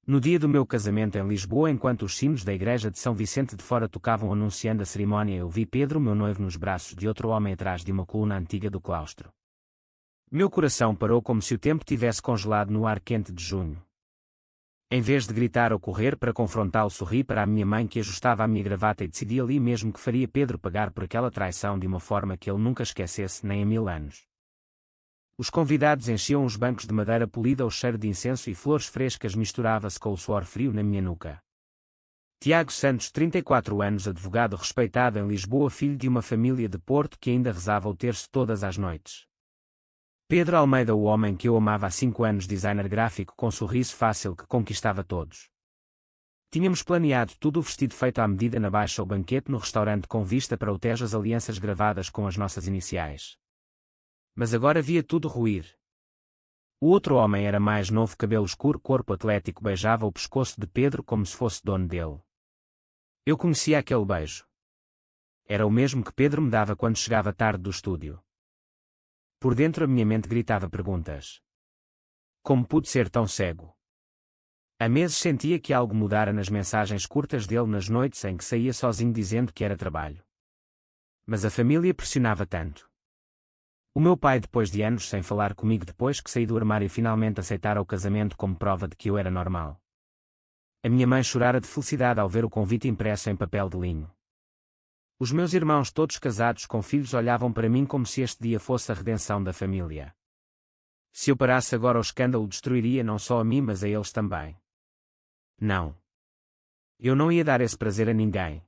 No dia do meu casamento em Lisboa, enquanto os sinos da igreja de São Vicente de Fora tocavam anunciando a cerimónia, eu vi Pedro, meu noivo, nos braços de outro homem atrás de uma coluna antiga do claustro. Meu coração parou como se o tempo tivesse congelado no ar quente de junho. Em vez de gritar ou correr para confrontá-lo, sorri para a minha mãe que ajustava a minha gravata e decidi ali mesmo que faria Pedro pagar por aquela traição de uma forma que ele nunca esquecesse nem em 1000 anos. Os convidados enchiam os bancos de madeira polida, o cheiro de incenso e flores frescas misturava-se com o suor frio na minha nuca. Tiago Santos, 34 anos, advogado respeitado em Lisboa, filho de uma família de Porto que ainda rezava o terço todas as noites. Pedro Almeida, o homem que eu amava há 5 anos, designer gráfico com sorriso fácil que conquistava todos. Tínhamos planeado tudo, o vestido feito à medida na baixa, o banquete no restaurante com vista para o Tejo, as alianças gravadas com as nossas iniciais. Mas agora via tudo ruir. O outro homem era mais novo, cabelo escuro, corpo atlético, beijava o pescoço de Pedro como se fosse dono dele. Eu conhecia aquele beijo. Era o mesmo que Pedro me dava quando chegava tarde do estúdio. Por dentro a minha mente gritava perguntas. Como pude ser tão cego? Há meses sentia que algo mudara nas mensagens curtas dele nas noites em que saía sozinho dizendo que era trabalho. Mas a família pressionava tanto. O meu pai, depois de anos sem falar comigo, depois que saí do armário, finalmente aceitara o casamento como prova de que eu era normal. A minha mãe chorara de felicidade ao ver o convite impresso em papel de linho. Os meus irmãos, todos casados com filhos, olhavam para mim como se este dia fosse a redenção da família. Se eu parasse agora, o escândalo destruiria não só a mim, mas a eles também. Não. Eu não ia dar esse prazer a ninguém.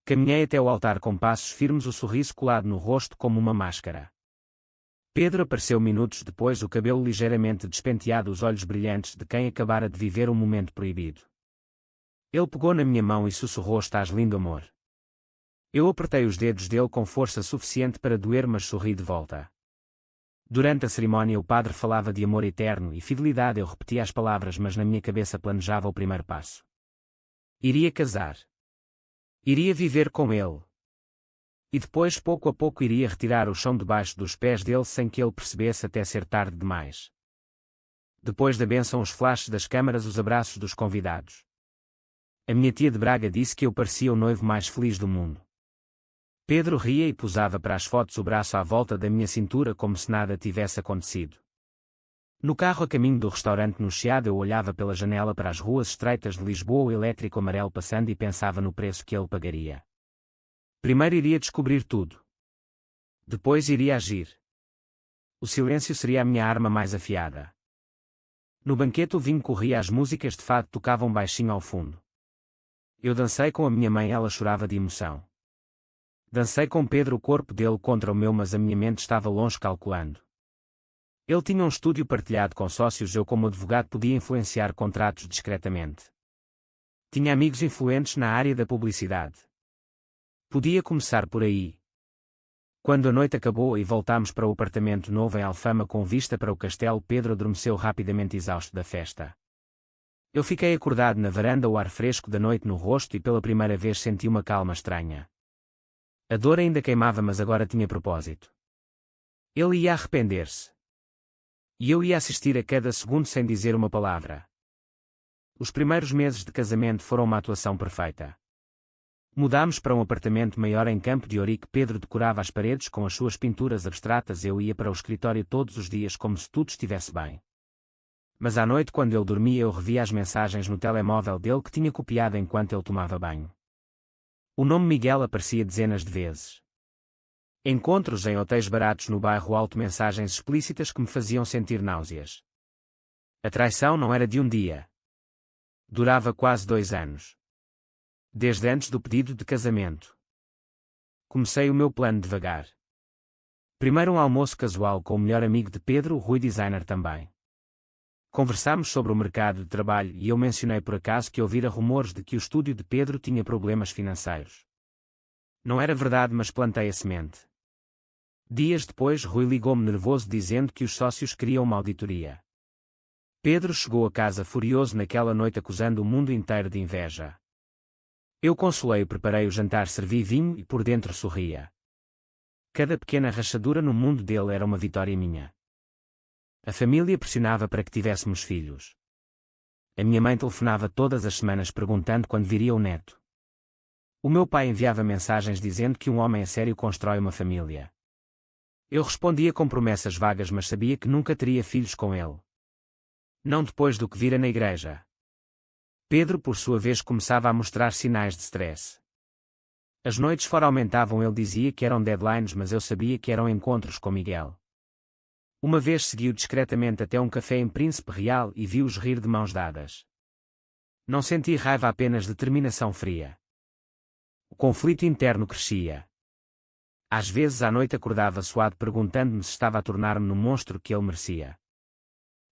Caminhei até o altar com passos firmes, o sorriso colado no rosto como uma máscara. Pedro apareceu minutos depois, o cabelo ligeiramente despenteado, os olhos brilhantes de quem acabara de viver um momento proibido. Ele pegou na minha mão e sussurrou: "Estás lindo, amor." Eu apertei os dedos dele com força suficiente para doer, mas sorri de volta. Durante a cerimónia o padre falava de amor eterno e fidelidade. Eu repetia as palavras, mas na minha cabeça planejava o primeiro passo. Iria casar. Iria viver com ele. E depois, pouco a pouco, iria retirar o chão debaixo dos pés dele sem que ele percebesse, até ser tarde demais. Depois da bênção, os flashes das câmaras, os abraços dos convidados. A minha tia de Braga disse que eu parecia o noivo mais feliz do mundo. Pedro ria e posava para as fotos, o braço à volta da minha cintura como se nada tivesse acontecido. No carro a caminho do restaurante no Chiado, eu olhava pela janela para as ruas estreitas de Lisboa, o elétrico amarelo passando, e pensava no preço que ele pagaria. Primeiro iria descobrir tudo. Depois iria agir. O silêncio seria a minha arma mais afiada. No banquete o vinho corria, as músicas de fado tocavam baixinho ao fundo. Eu dancei com a minha mãe, ela chorava de emoção. Dancei com Pedro, o corpo dele contra o meu, mas a minha mente estava longe, calculando. Ele tinha um estúdio partilhado com sócios, eu como advogado podia influenciar contratos discretamente. Tinha amigos influentes na área da publicidade. Podia começar por aí. Quando a noite acabou e voltámos para o apartamento novo em Alfama com vista para o castelo, Pedro adormeceu rapidamente, exausto da festa. Eu fiquei acordado na varanda, o ar fresco da noite no rosto, e pela primeira vez senti uma calma estranha. A dor ainda queimava, mas agora tinha propósito. Ele ia arrepender-se. E eu ia assistir a cada segundo sem dizer uma palavra. Os primeiros meses de casamento foram uma atuação perfeita. Mudámos para um apartamento maior em Campo de Ourique. Pedro decorava as paredes com as suas pinturas abstratas. Eu ia para o escritório todos os dias como se tudo estivesse bem. Mas à noite, quando ele dormia, eu revia as mensagens no telemóvel dele que tinha copiado enquanto ele tomava banho. O nome Miguel aparecia dezenas de vezes. Encontros em hotéis baratos no bairro Alto, mensagens explícitas que me faziam sentir náuseas. A traição não era de um dia. Durava quase 2 anos. Desde antes do pedido de casamento. Comecei o meu plano devagar. Primeiro um almoço casual com o melhor amigo de Pedro, o Rui, designer também. Conversámos sobre o mercado de trabalho e eu mencionei por acaso que ouvira rumores de que o estúdio de Pedro tinha problemas financeiros. Não era verdade, mas plantei a semente. Dias depois, Rui ligou-me nervoso dizendo que os sócios queriam uma auditoria. Pedro chegou a casa furioso naquela noite, acusando o mundo inteiro de inveja. Eu consolei-o, preparei o jantar, servi vinho e por dentro sorria. Cada pequena rachadura no mundo dele era uma vitória minha. A família pressionava para que tivéssemos filhos. A minha mãe telefonava todas as semanas perguntando quando viria o neto. O meu pai enviava mensagens dizendo que um homem a sério constrói uma família. Eu respondia com promessas vagas, mas sabia que nunca teria filhos com ele. Não depois do que vira na igreja. Pedro, por sua vez, começava a mostrar sinais de stress. As noites fora aumentavam, ele dizia que eram deadlines, mas eu sabia que eram encontros com Miguel. Uma vez seguiu discretamente até um café em Príncipe Real e vi-os rir de mãos dadas. Não senti raiva, apenas determinação fria. O conflito interno crescia. Às vezes à noite acordava suado perguntando-me se estava a tornar-me no monstro que ele merecia.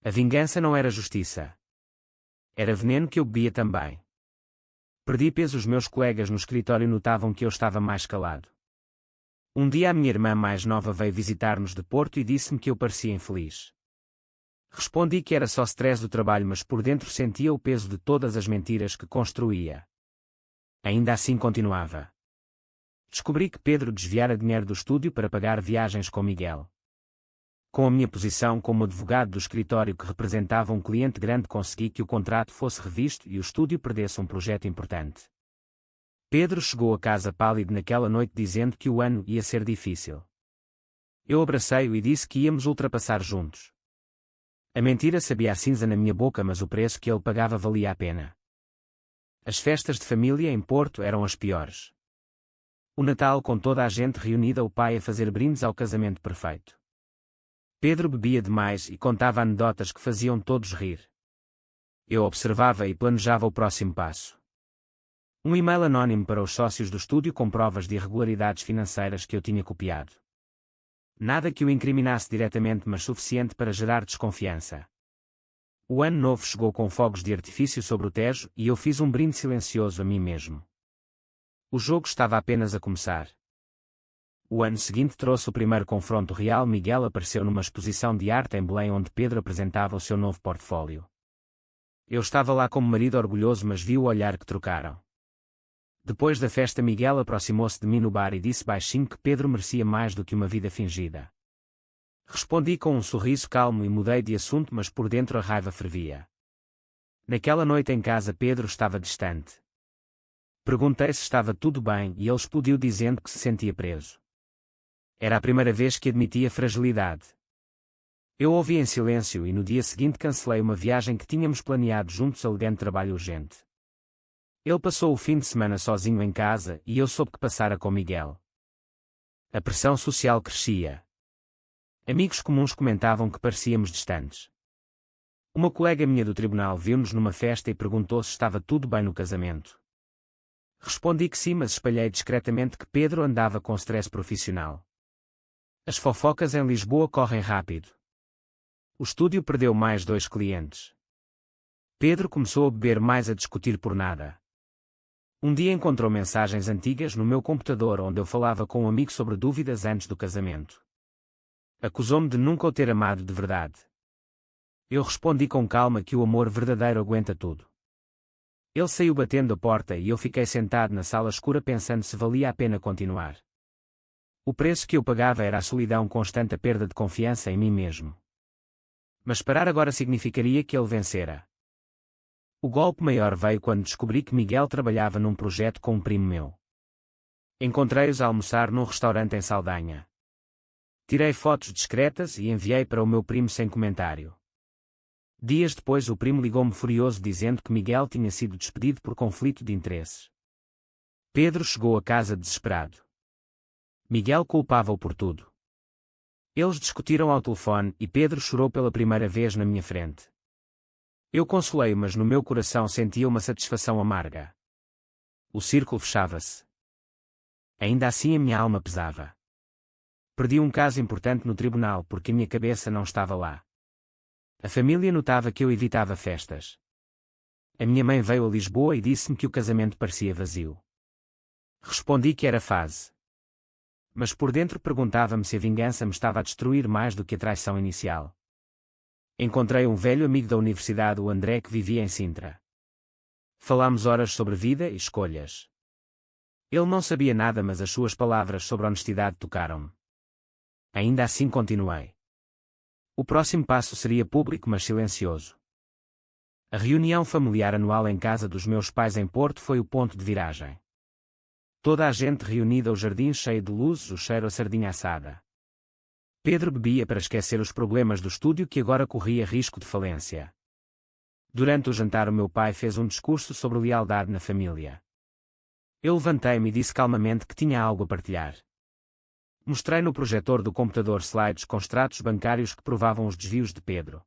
A vingança não era justiça. Era veneno que eu bebia também. Perdi peso, os meus colegas no escritório notavam que eu estava mais calado. Um dia a minha irmã mais nova veio visitar-nos de Porto e disse-me que eu parecia infeliz. Respondi que era só stress do trabalho, mas por dentro sentia o peso de todas as mentiras que construía. Ainda assim continuava. Descobri que Pedro desviara dinheiro do estúdio para pagar viagens com Miguel. Com a minha posição como advogado do escritório que representava um cliente grande, consegui que o contrato fosse revisto e o estúdio perdesse um projeto importante. Pedro chegou a casa pálido naquela noite dizendo que o ano ia ser difícil. Eu abracei-o e disse que íamos ultrapassar juntos. A mentira sabia a cinza na minha boca, mas o preço que ele pagava valia a pena. As festas de família em Porto eram as piores. O Natal com toda a gente reunida, o pai a fazer brindes ao casamento perfeito. Pedro bebia demais e contava anedotas que faziam todos rir. Eu observava e planejava o próximo passo. Um e-mail anónimo para os sócios do estúdio com provas de irregularidades financeiras que eu tinha copiado. Nada que o incriminasse diretamente, mas suficiente para gerar desconfiança. O ano novo chegou com fogos de artifício sobre o Tejo e eu fiz um brinde silencioso a mim mesmo. O jogo estava apenas a começar. O ano seguinte trouxe o primeiro confronto real. Miguel apareceu numa exposição de arte em Belém onde Pedro apresentava o seu novo portfólio. Eu estava lá como marido orgulhoso, mas vi o olhar que trocaram. Depois da festa, Miguel aproximou-se de mim no bar e disse baixinho que Pedro merecia mais do que uma vida fingida. Respondi com um sorriso calmo e mudei de assunto, mas por dentro a raiva fervia. Naquela noite em casa, Pedro estava distante. Perguntei se estava tudo bem e ele explodiu dizendo que se sentia preso. Era a primeira vez que admitia fragilidade. Eu ouvi em silêncio e no dia seguinte cancelei uma viagem que tínhamos planeado juntos, alegando trabalho urgente. Ele passou o fim de semana sozinho em casa e eu soube que passara com Miguel. A pressão social crescia. Amigos comuns comentavam que parecíamos distantes. Uma colega minha do tribunal viu-nos numa festa e perguntou se estava tudo bem no casamento. Respondi que sim, mas espalhei discretamente que Pedro andava com stress profissional. As fofocas em Lisboa correm rápido. O estúdio perdeu mais 2 clientes. Pedro começou a beber mais, a discutir por nada. Um dia encontrou mensagens antigas no meu computador onde eu falava com um amigo sobre dúvidas antes do casamento. Acusou-me de nunca o ter amado de verdade. Eu respondi com calma que o amor verdadeiro aguenta tudo. Ele saiu batendo a porta e eu fiquei sentado na sala escura pensando se valia a pena continuar. O preço que eu pagava era a solidão constante, a perda de confiança em mim mesmo. Mas parar agora significaria que ele vencera. O golpe maior veio quando descobri que Miguel trabalhava num projeto com um primo meu. Encontrei-os a almoçar num restaurante em Saldanha. Tirei fotos discretas e enviei para o meu primo sem comentário. Dias depois o primo ligou-me furioso dizendo que Miguel tinha sido despedido por conflito de interesses. Pedro chegou a casa desesperado. Miguel culpava-o por tudo. Eles discutiram ao telefone e Pedro chorou pela primeira vez na minha frente. Eu consolei-o, mas no meu coração sentia uma satisfação amarga. O círculo fechava-se. Ainda assim a minha alma pesava. Perdi um caso importante no tribunal porque a minha cabeça não estava lá. A família notava que eu evitava festas. A minha mãe veio a Lisboa e disse-me que o casamento parecia vazio. Respondi que era fase. Mas por dentro perguntava-me se a vingança me estava a destruir mais do que a traição inicial. Encontrei um velho amigo da universidade, o André, que vivia em Sintra. Falámos horas sobre vida e escolhas. Ele não sabia nada, mas as suas palavras sobre honestidade tocaram-me. Ainda assim continuei. O próximo passo seria público, mas silencioso. A reunião familiar anual em casa dos meus pais em Porto foi o ponto de viragem. Toda a gente reunida, o jardim cheio de luzes, o cheiro a sardinha assada. Pedro bebia para esquecer os problemas do estúdio que agora corria risco de falência. Durante o jantar o meu pai fez um discurso sobre lealdade na família. Eu levantei-me e disse calmamente que tinha algo a partilhar. Mostrei no projetor do computador slides com extratos bancários que provavam os desvios de Pedro.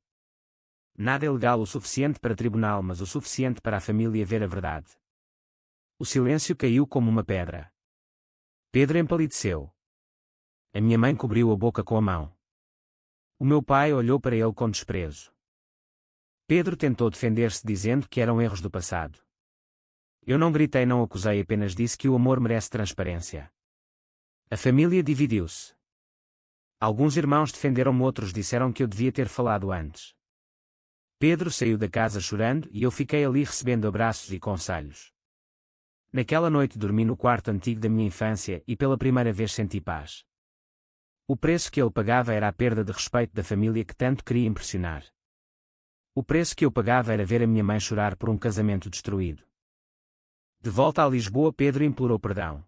Nada ilegal o suficiente para tribunal, mas o suficiente para a família ver a verdade. O silêncio caiu como uma pedra. Pedro empalideceu. A minha mãe cobriu a boca com a mão. O meu pai olhou para ele com desprezo. Pedro tentou defender-se dizendo que eram erros do passado. Eu não gritei, não acusei, apenas disse que o amor merece transparência. A família dividiu-se. Alguns irmãos defenderam-me, outros disseram que eu devia ter falado antes. Pedro saiu da casa chorando e eu fiquei ali recebendo abraços e conselhos. Naquela noite dormi no quarto antigo da minha infância e pela primeira vez senti paz. O preço que ele pagava era a perda de respeito da família que tanto queria impressionar. O preço que eu pagava era ver a minha mãe chorar por um casamento destruído. De volta a Lisboa, Pedro implorou perdão.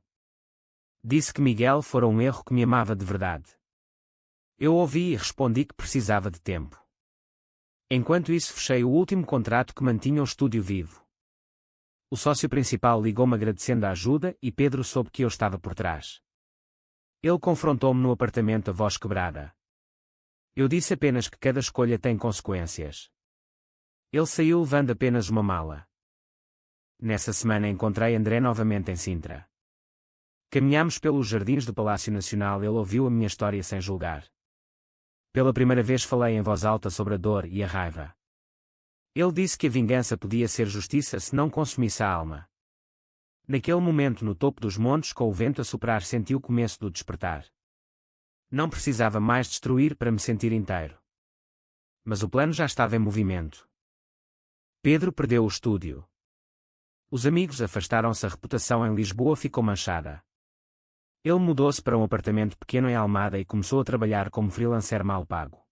Disse que Miguel fora um erro, que me amava de verdade. Eu ouvi e respondi que precisava de tempo. Enquanto isso, fechei o último contrato que mantinha o estúdio vivo. O sócio principal ligou-me agradecendo a ajuda e Pedro soube que eu estava por trás. Ele confrontou-me no apartamento, a voz quebrada. Eu disse apenas que cada escolha tem consequências. Ele saiu levando apenas uma mala. Nessa semana encontrei André novamente em Sintra. Caminhámos pelos jardins do Palácio Nacional, ele ouviu a minha história sem julgar. Pela primeira vez falei em voz alta sobre a dor e a raiva. Ele disse que a vingança podia ser justiça se não consumisse a alma. Naquele momento, no topo dos montes, com o vento a soprar, senti o começo do despertar. Não precisava mais destruir para me sentir inteiro. Mas o plano já estava em movimento. Pedro perdeu o estúdio. Os amigos afastaram-se, a reputação em Lisboa ficou manchada. Ele mudou-se para um apartamento pequeno em Almada e começou a trabalhar como freelancer mal pago.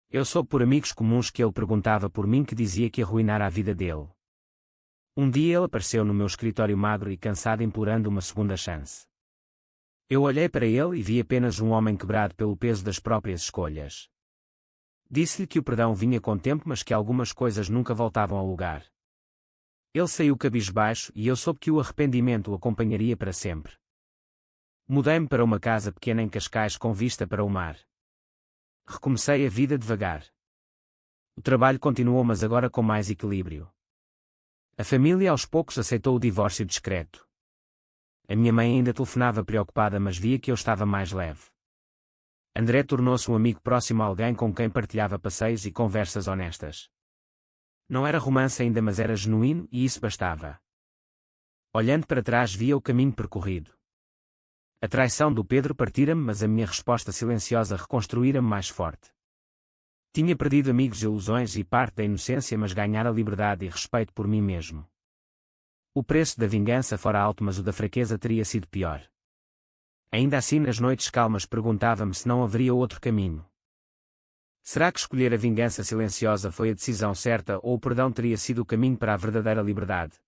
Eu soube por amigos comuns que ele perguntava por mim, que dizia que arruinara a vida dele. Um dia ele apareceu no meu escritório magro e cansado, implorando uma segunda chance. Eu olhei para ele e vi apenas um homem quebrado pelo peso das próprias escolhas. Disse-lhe que o perdão vinha com o tempo, mas que algumas coisas nunca voltavam ao lugar. Ele saiu cabisbaixo e eu soube que o arrependimento o acompanharia para sempre. Mudei-me para uma casa pequena em Cascais com vista para o mar. Recomecei a vida devagar. O trabalho continuou, mas agora com mais equilíbrio. A família aos poucos aceitou o divórcio discreto. A minha mãe ainda telefonava preocupada, mas via que eu estava mais leve. André tornou-se um amigo próximo, alguém com quem partilhava passeios e conversas honestas. Não era romance ainda, mas era genuíno e isso bastava. Olhando para trás, via o caminho percorrido. A traição do Pedro partira-me, mas a minha resposta silenciosa reconstruíra-me mais forte. Tinha perdido amigos e ilusões e parte da inocência, mas ganhara liberdade e respeito por mim mesmo. O preço da vingança fora alto, mas o da fraqueza teria sido pior. Ainda assim, nas noites calmas, perguntava-me se não haveria outro caminho. Será que escolher a vingança silenciosa foi a decisão certa, ou o perdão teria sido o caminho para a verdadeira liberdade?